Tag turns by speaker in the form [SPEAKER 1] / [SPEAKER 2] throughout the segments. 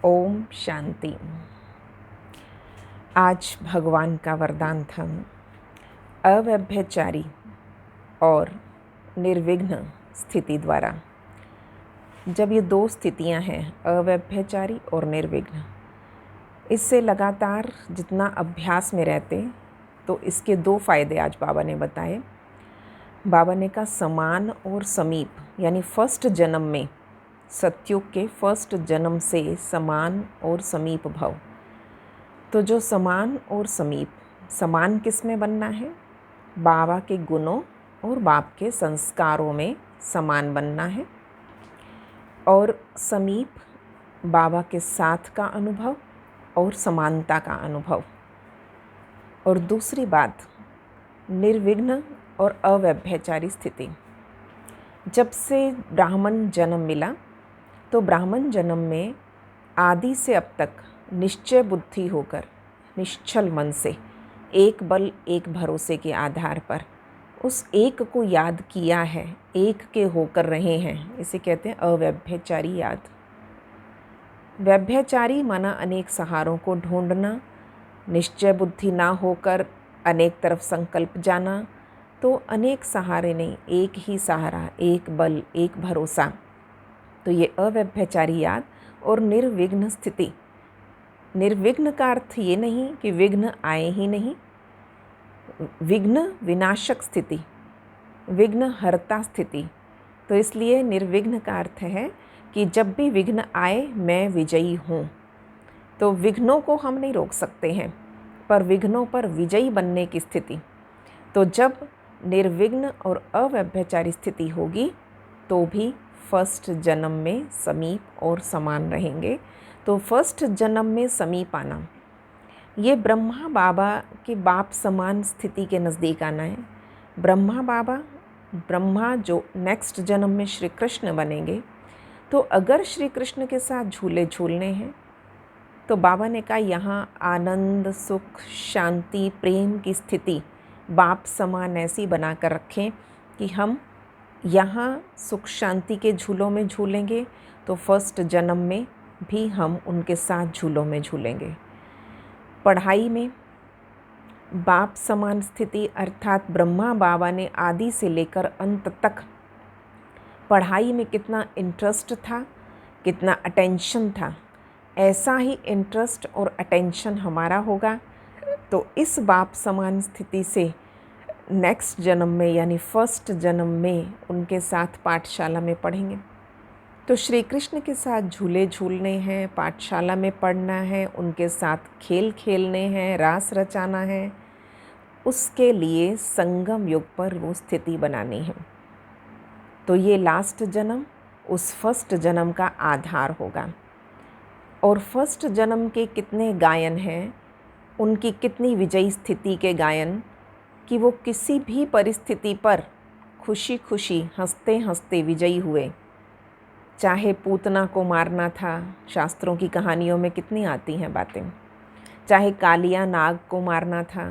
[SPEAKER 1] ओम शांति। आज भगवान का वरदान था अव्यभिचारी और निर्विघ्न स्थिति द्वारा। जब ये दो स्थितियां हैं, अव्यभिचारी और निर्विघ्न, इससे लगातार जितना अभ्यास में रहते तो इसके दो फायदे आज बाबा ने बताए। बाबा ने कहा समान और समीप, यानी फर्स्ट जन्म में, सतयुग के फर्स्ट जन्म से समान और समीप भव। तो जो समान और समीप, समान किस में बनना है? बाबा के गुणों और बाप के संस्कारों में समान बनना है। और समीप, बाबा के साथ का अनुभव और समानता का अनुभव। और दूसरी बात, निर्विघ्न और अव्यभिचारी स्थिति। जब से ब्राह्मण जन्म मिला तो ब्राह्मण जन्म में आदि से अब तक निश्चय बुद्धि होकर, निश्चल मन से, एक बल एक भरोसे के आधार पर उस एक को याद किया है, एक के होकर रहे हैं। इसे कहते हैं अव्यभिचारी याद। व्यभिचारी माना अनेक सहारों को ढूंढना, निश्चय बुद्धि ना होकर अनेक तरफ संकल्प जाना। तो अनेक सहारे नहीं, एक ही सहारा, एक बल एक भरोसा। तो ये अव्यभिचारी याद और निर्विघ्न स्थिति। निर्विघ्न का अर्थ ये नहीं कि विघ्न आए ही नहीं, विघ्न विनाशक स्थिति, विघ्न हरता स्थिति। तो इसलिए निर्विघ्न का अर्थ है कि जब भी विघ्न आए मैं विजयी हूँ। तो विघ्नों को हम नहीं रोक सकते हैं, पर विघ्नों पर विजयी बनने की स्थिति। तो जब निर्विघ्न और अव्यभिचारी स्थिति होगी तो भी फर्स्ट जन्म में समीप और समान रहेंगे। तो फर्स्ट जन्म में समीप आना, ये ब्रह्मा बाबा के बाप समान स्थिति के नज़दीक आना है। ब्रह्मा बाबा, ब्रह्मा जो नेक्स्ट जन्म में श्री कृष्ण बनेंगे, तो अगर श्री कृष्ण के साथ झूले झूलने हैं तो बाबा ने कहा यहाँ आनंद, सुख, शांति, प्रेम की स्थिति बाप समान ऐसी बना कर रखें कि हम यहाँ सुख शांति के झूलों में झूलेंगे तो फर्स्ट जन्म में भी हम उनके साथ झूलों में झूलेंगे। पढ़ाई में बाप समान स्थिति, अर्थात ब्रह्मा बाबा ने आदि से लेकर अंत तक पढ़ाई में कितना इंटरेस्ट था, कितना अटेंशन था, ऐसा ही इंटरेस्ट और अटेंशन हमारा होगा। तो इस बाप समान स्थिति से नेक्स्ट जन्म में, यानी फर्स्ट जन्म में उनके साथ पाठशाला में पढ़ेंगे। तो श्री कृष्ण के साथ झूले झूलने हैं, पाठशाला में पढ़ना है, उनके साथ खेल खेलने हैं, रास रचाना है। उसके लिए संगम युग पर वो स्थिति बनानी है। तो ये लास्ट जन्म उस फर्स्ट जन्म का आधार होगा। और फर्स्ट जन्म के कितने गायन हैं, उनकी कितनी विजयी स्थिति के गायन, कि वो किसी भी परिस्थिति पर खुशी खुशी हंसते हंसते विजयी हुए। चाहे पूतना को मारना था, शास्त्रों की कहानियों में कितनी आती हैं बातें, चाहे कालिया नाग को मारना था,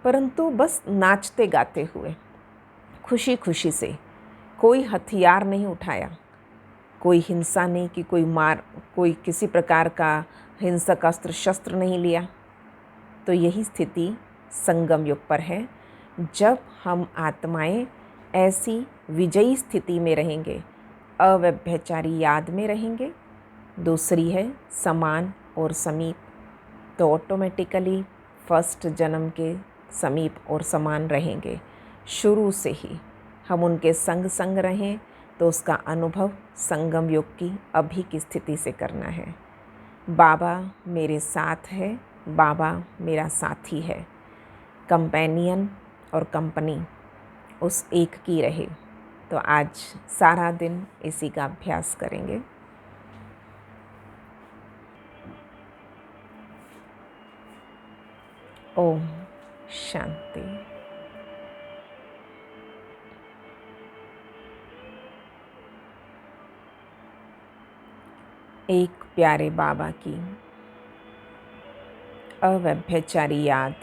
[SPEAKER 1] परंतु बस नाचते गाते हुए खुशी खुशी से, कोई हथियार नहीं उठाया, कोई हिंसा नहीं कि कोई किसी प्रकार का हिंसक अस्त्र शस्त्र नहीं लिया। तो यही स्थिति संगम युग पर है, जब हम आत्माएं ऐसी विजयी स्थिति में रहेंगे, अव्यभिचारी याद में रहेंगे। दूसरी है समान और समीप। तो ऑटोमेटिकली फर्स्ट जन्म के समीप और समान रहेंगे। शुरू से ही हम उनके संग संग रहें तो उसका अनुभव संगम युग की अभी की स्थिति से करना है। बाबा मेरे साथ है, बाबा मेरा साथी है। कंपेनियन और कंपनी उस एक की रहे। तो आज सारा दिन इसी का अभ्यास करेंगे। ओम शांति। एक प्यारे बाबा की अव्यभिचारी याद।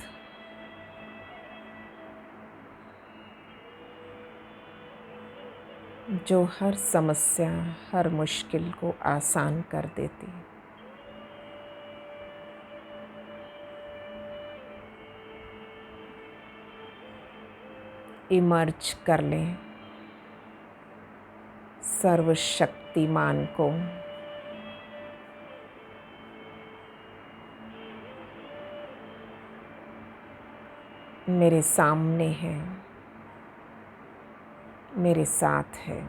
[SPEAKER 1] जो हर समस्या, हर मुश्किल को आसान कर देती। इमर्ज कर लें सर्वशक्तिमान को। मेरे सामने है, मेरे साथ है।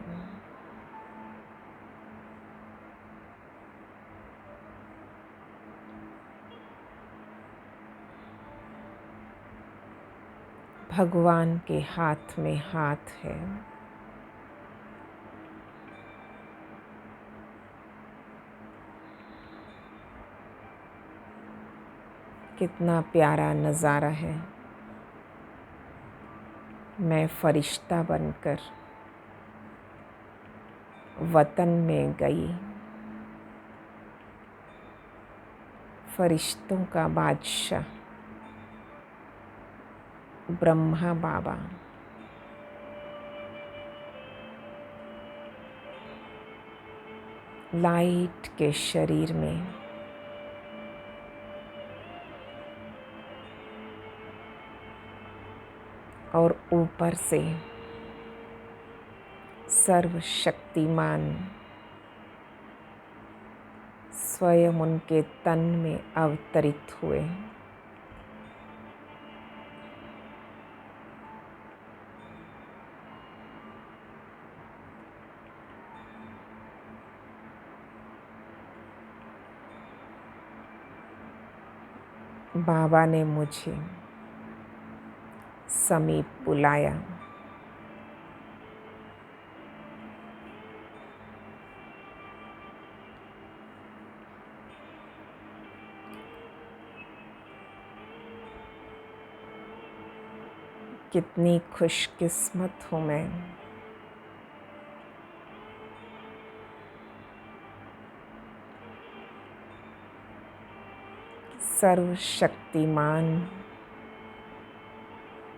[SPEAKER 1] भगवान के हाथ में हाथ है। कितना प्यारा नज़ारा है। मैं फरिश्ता बनकर वतन में गई, फरिश्तों का बादशाह ब्रह्मा बाबा लाइट के शरीर में और ऊपर से सर्वशक्तिमान स्वयं उनके तन में अवतरित हुए। बाबा ने मुझे समीप बुलाया। कितनी खुशकिस्मत हूँ मैं। सर्वशक्तिमान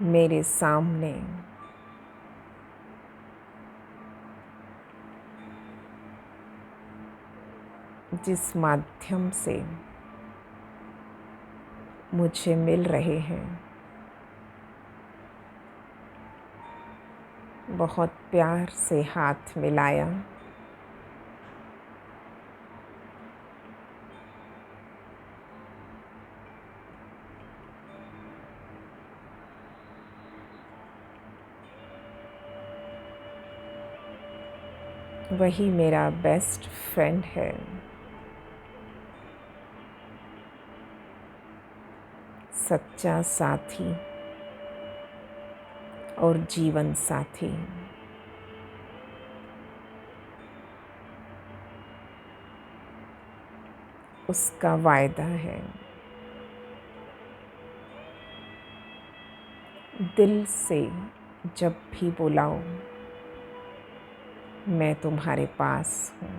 [SPEAKER 1] मेरे सामने जिस माध्यम से मुझे मिल रहे हैं, बहुत प्यार से हाथ मिलाया। वही मेरा बेस्ट फ्रेंड है, सच्चा साथी और जीवन साथी। उसका वायदा है, दिल से जब भी बुलाओ मैं तुम्हारे पास हूँ।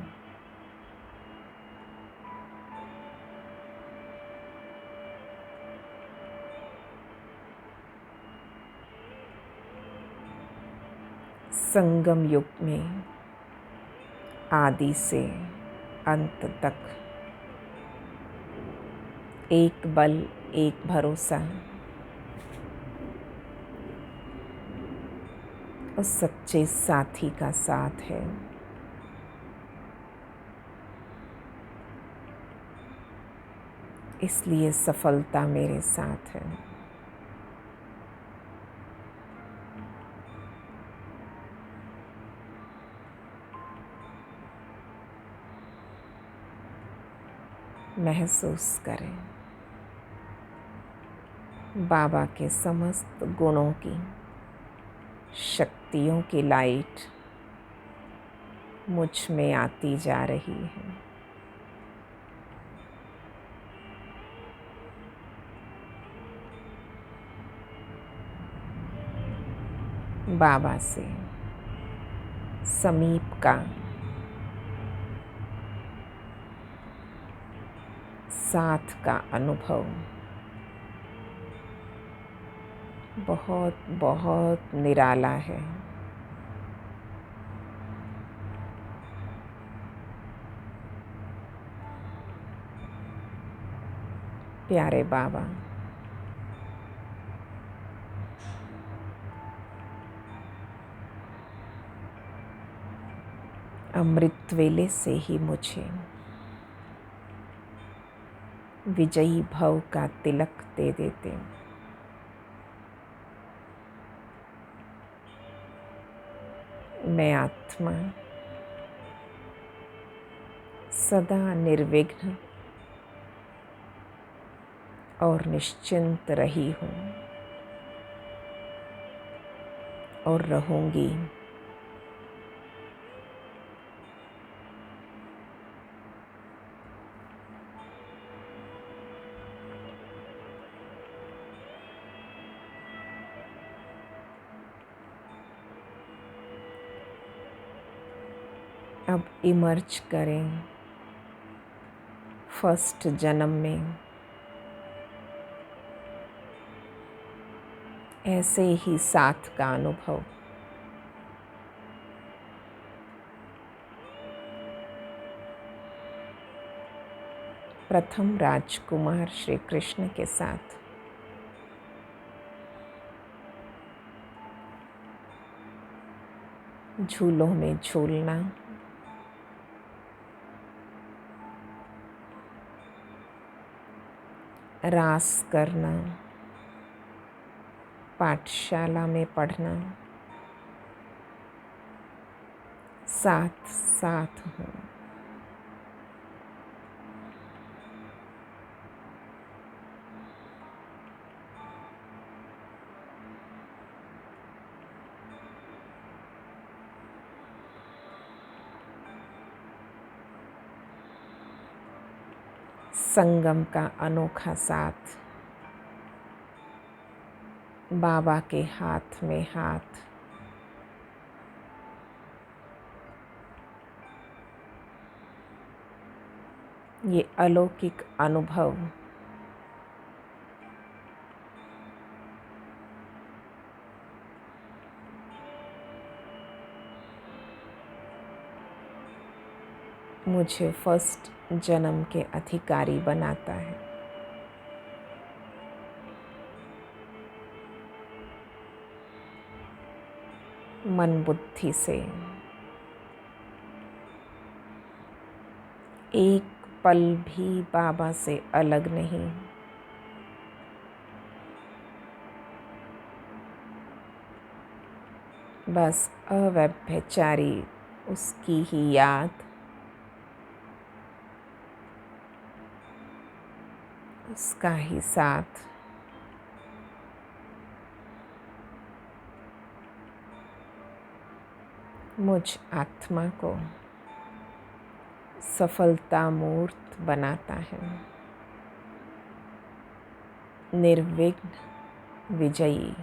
[SPEAKER 1] संगम युग में आदि से अंत तक एक बल एक भरोसा उस सच्चे साथी का साथ है। इसलिए सफलता मेरे साथ है। महसूस करें बाबा के समस्त गुणों की, शक्तियों की लाइट मुझ में आती जा रही है। बाबा से समीप का साथ का अनुभव बहुत बहुत निराला है। प्यारे बाबा, अमृत वेले से ही मुझे विजयी भव का तिलक दे देते। मैं आत्मा सदा निर्विघ्न और निश्चिंत रही हूँ और रहूँगी। अब इमर्ज करें फर्स्ट जन्म में ऐसे ही साथ का अनुभव। प्रथम राजकुमार श्री कृष्ण के साथ झूलों में झूलना, रास करना, पाठशाला में पढ़ना, साथ साथ हूँ। संगम का अनोखा साथ, बाबा के हाथ में हाथ, ये अलौकिक अनुभव मुझे फर्स्ट जन्म के अधिकारी बनाता है। मन बुद्धि से एक पल भी बाबा से अलग नहीं। बस अव्यभिचारी उसकी ही याद, उसका ही साथ। मुझ आत्मा को सफलता मूर्त बनाता है। निर्विघ्न विजयी।